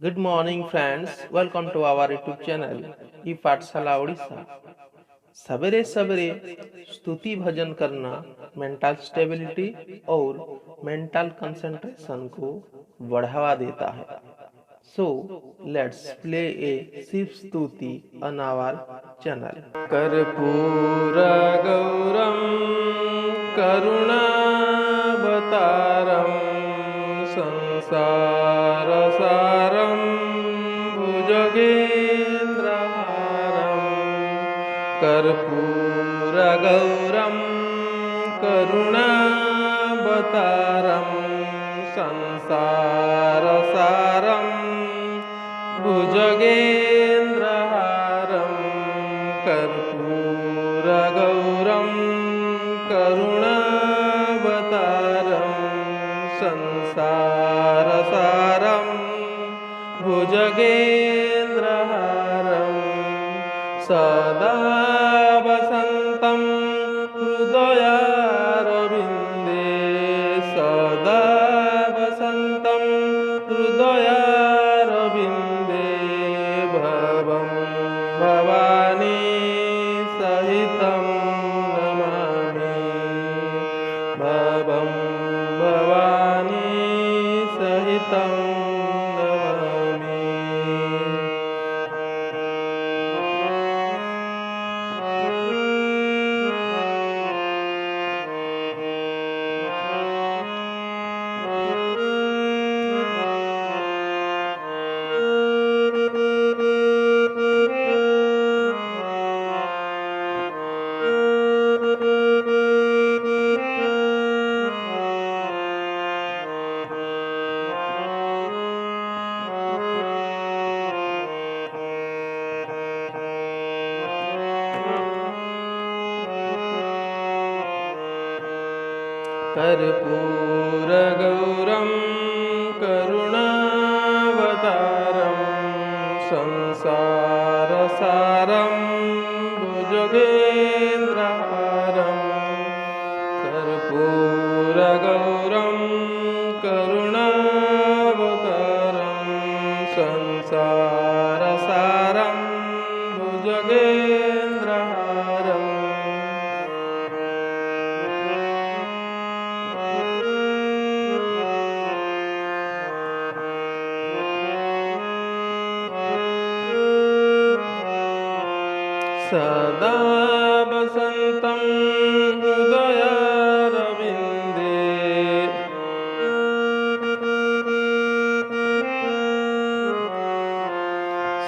Good morning, friends. Welcome to our YouTube channel, e Pathshala Orissa. सवेरे सवेरे स्तुति भजन करना मेंटल स्टेबिलिटी और मेंटल कंसंट्रेशन को बढ़ावा देता है। So let's play a Shiv स्तुति ऑन आवर चैनल। कर्पूर गौरम करुणावतारम संसार सारम भुजगेन्द्रहारम कर्पूर गौरम करुणावतारम संसार सारम भुजगेन्द्रहारम कर्पूर गौरम करुणावतारम संसार सारम भुजगेन्द्रहारम सदा वसन्तं हृदयारविन्दे सदा वसन्तं हृदयारविन्दे भवं भवानी सहितं नमामि भवं भवानी सहितं नमामि। कर्पूर गौरम करुणावतारम संसार सारम भुजगेन्द्रहारम कर्पूर गौरम करुणावतारम संसार सारम भुजगेन्द्रहारम सदा वसन्तं हृदयारविन्दे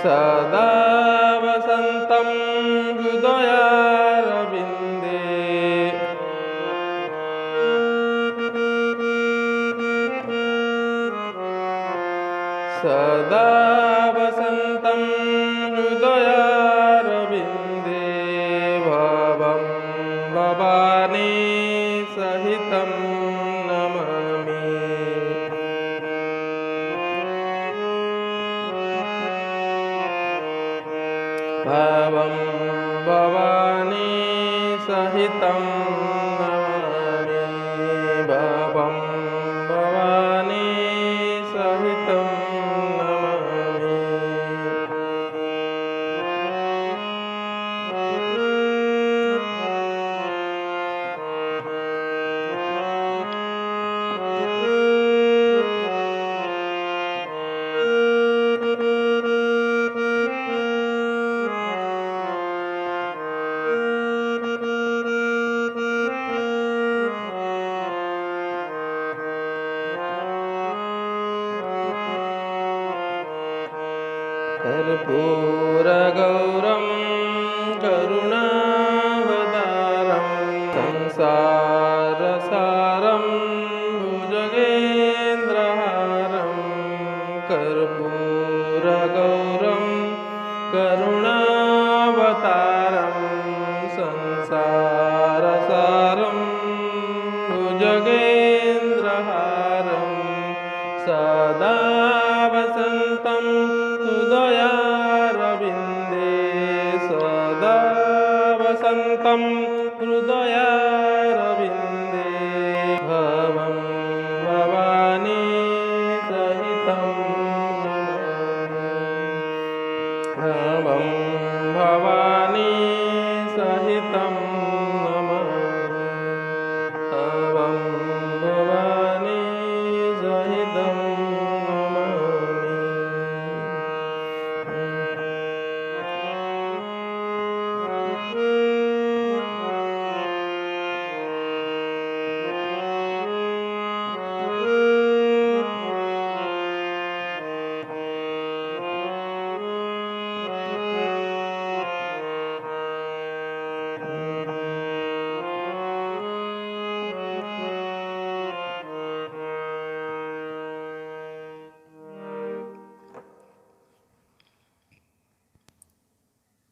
सदा वसन्तं हृदयारविन्दे सदा वसन्तं हृदयारविन्दे भवं भवानी सहितं नमामि भवं भवानी सहितं नमामि भवं भवानी सहितं नमामि। कर्पूर गौरम करुणावतारम संसार सारम भुजगेन्द्रहारम कर्पूर गौरम करुणावतारम संसार सारम भुजगेन्द्रहारम सदा वसन्तं हृदयारविन्दे सदा वसन्तं हृदयारविन्दे भवं भवानी सहितं नमामि। प्रणवं भव